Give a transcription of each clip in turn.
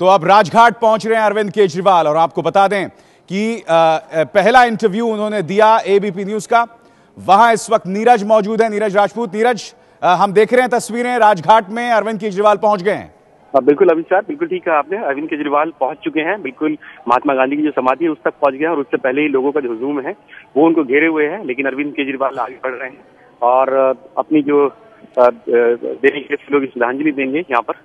तो अब राजघाट पहुंच रहे हैं अरविंद केजरीवाल और आपको बता दें कि पहला इंटरव्यू उन्होंने दिया एबीपी न्यूज का। वहां इस वक्त नीरज मौजूद है, नीरज राजपूत। नीरज, हम देख रहे हैं तस्वीरें, राजघाट में अरविंद केजरीवाल पहुंच गए हैं। बिल्कुल अभिषेक, बिल्कुल ठीक कहा आपने। अरविंद केजरीवाल पहुंच चुके हैं, बिल्कुल महात्मा गांधी की जो समाधि है उस तक पहुंच गए हैं और उससे पहले ही लोगों का जो हुजूम है वो उनको घेरे हुए हैं। लेकिन अरविंद केजरीवाल आगे बढ़ रहे हैं और अपनी जो देने के लिए लोग श्रद्धांजलि देंगे यहाँ पर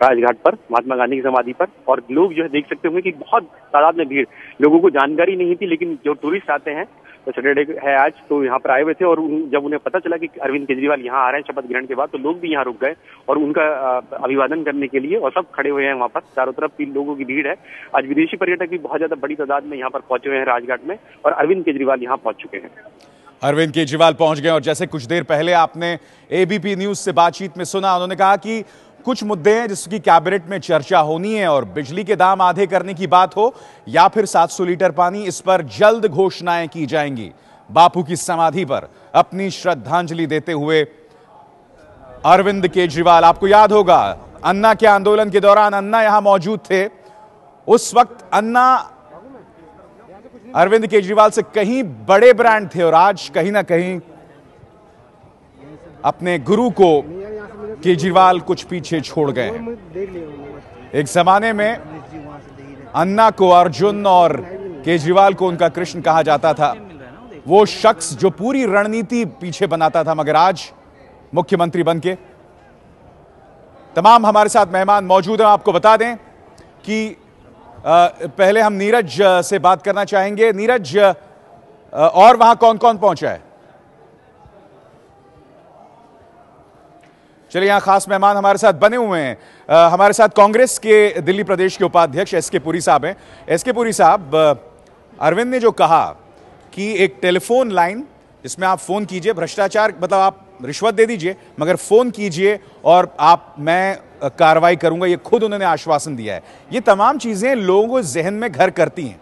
राजघाट पर, महात्मा गांधी की समाधि पर। और लोग जो है देख सकते होंगे कि बहुत तादाद में भीड़, लोगों को जानकारी नहीं थी, लेकिन जो टूरिस्ट आते हैं तो सैटरडे है आज, तो यहाँ पर आए हुए थे और जब उन्हें पता चला कि अरविंद केजरीवाल यहाँ आ रहे हैं शपथ ग्रहण के बाद, तो लोग भी यहाँ रुक गए और उनका अभिवादन करने के लिए, और सब खड़े हुए हैं वहाँ पर। चारों तरफ भी लोगों की भीड़ है। आज विदेशी पर्यटक भी बहुत ज्यादा बड़ी तादाद में यहाँ पर पहुंचे हुए हैं राजघाट में, और अरविंद केजरीवाल यहाँ पहुंच चुके हैं। अरविंद केजरीवाल पहुंच गए और जैसे कुछ देर पहले आपने एबीपी न्यूज से बातचीत में सुना, उन्होंने कहा कि कुछ मुद्दे हैं जिसकी कैबिनेट में चर्चा होनी है, और बिजली के दाम आधे करने की बात हो या फिर 700 लीटर पानी, इस पर जल्द घोषणाएं की जाएंगी। बापू की समाधि पर अपनी श्रद्धांजलि देते हुए अरविंद केजरीवाल, आपको याद होगा अन्ना के आंदोलन के दौरान अन्ना यहां मौजूद थे। उस वक्त अन्ना अरविंद केजरीवाल से कहीं बड़े ब्रांड थे और आज कहीं ना कहीं अपने गुरु को केजरीवाल कुछ पीछे छोड़ गए हैं। एक जमाने में अन्ना को अर्जुन और केजरीवाल को उनका कृष्ण कहा जाता था, वो शख्स जो पूरी रणनीति पीछे बनाता था, मगर आज मुख्यमंत्री बनके। तमाम हमारे साथ मेहमान मौजूद हैं। आपको बता दें कि पहले हम नीरज से बात करना चाहेंगे। नीरज, और वहां कौन कौन पहुंचा है? चलिए, यहां खास मेहमान हमारे साथ बने हुए हैं। हमारे साथ कांग्रेस के दिल्ली प्रदेश के उपाध्यक्ष एसके पुरी साहब हैं। एसके पुरी साहब, अरविंद ने जो कहा कि एक टेलीफोन लाइन जिसमें आप फोन कीजिए, भ्रष्टाचार मतलब आप रिश्वत दे दीजिए मगर फोन कीजिए और मैं कार्रवाई करूंगा, ये खुद उन्होंने आश्वासन दिया है। ये तमाम चीजें लोगों को जहन में घर करती हैं।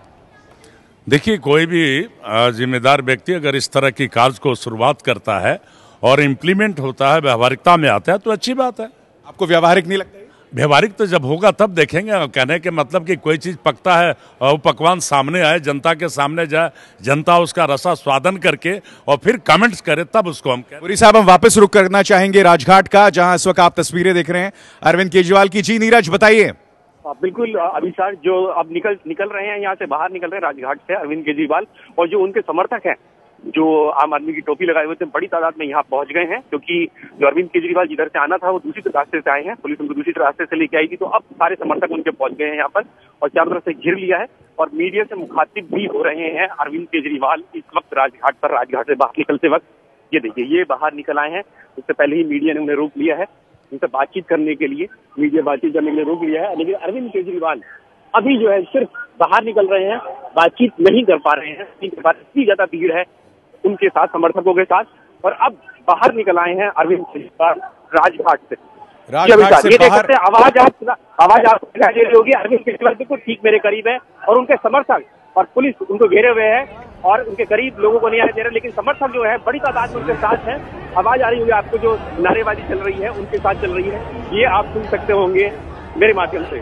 देखिए, कोई भी जिम्मेदार व्यक्ति अगर इस तरह की कार्य को शुरुआत करता है और इम्प्लीमेंट होता है, व्यवहारिकता में आता है, तो अच्छी बात है। आपको व्यवहारिक नहीं लगता? व्यवहारिक तो जब होगा तब देखेंगे। कहने के मतलब कि कोई चीज पकता है और वो पकवान सामने आए, जनता के सामने जाए, जनता उसका रसा स्वादन करके और फिर कमेंट्स करे, तब उसको हम कहें। पुरी साहब, हम वापस रुक करना चाहेंगे राजघाट का, जहां इस वक्त आप तस्वीरें देख रहे हैं अरविंद केजरीवाल की। जी नीरज, बताइए। बिल्कुल अभिषेक, जो अब निकल रहे हैं यहाँ से, बाहर निकल रहे हैं राजघाट से अरविंद केजरीवाल, और जो उनके समर्थक हैं जो आम आदमी की टोपी लगाए हुए थे, बड़ी तादाद में यहाँ पहुंच गए हैं। क्योंकि जो अरविंद केजरीवाल जिधर से आना था वो दूसरी रास्ते से आए हैं, पुलिस उनको दूसरी रास्ते से लेके आई थी, तो अब सारे समर्थक उनके पहुंच गए हैं यहाँ पर और चारों तरफ से घिर लिया है और मीडिया से मुखातिब भी हो रहे हैं अरविंद केजरीवाल इस वक्त राजघाट पर। राजघाट से बाहर निकलते वक्त ये देखिए, ये बाहर निकल आए हैं। उससे पहले ही मीडिया ने उन्हें रोक लिया है, उनसे बातचीत करने के लिए, मीडिया बातचीत करने के लिए रोक लिया है। लेकिन अरविंद केजरीवाल अभी जो है सिर्फ बाहर निकल रहे हैं, बातचीत नहीं कर पा रहे हैं। इतनी ज्यादा भीड़ है उनके साथ, समर्थकों के साथ, और अब बाहर निकल आए हैं अरविंद केजरीवाल राजघाट से। ये देख सकते हैं, आवाज आप दिखाई दे रही होगी। अरविंद केजरीवाल बिल्कुल ठीक मेरे करीब है और उनके समर्थक और पुलिस उनको घेरे हुए है और उनके करीब लोगों को नहीं आने दे रहे, लेकिन समर्थक जो है बड़ी तादाद में उनके साथ है। आवाज आ रही होगी आपको, जो नारेबाजी चल रही है उनके साथ चल रही है, ये आप सुन सकते होंगे मेरे माध्यम से।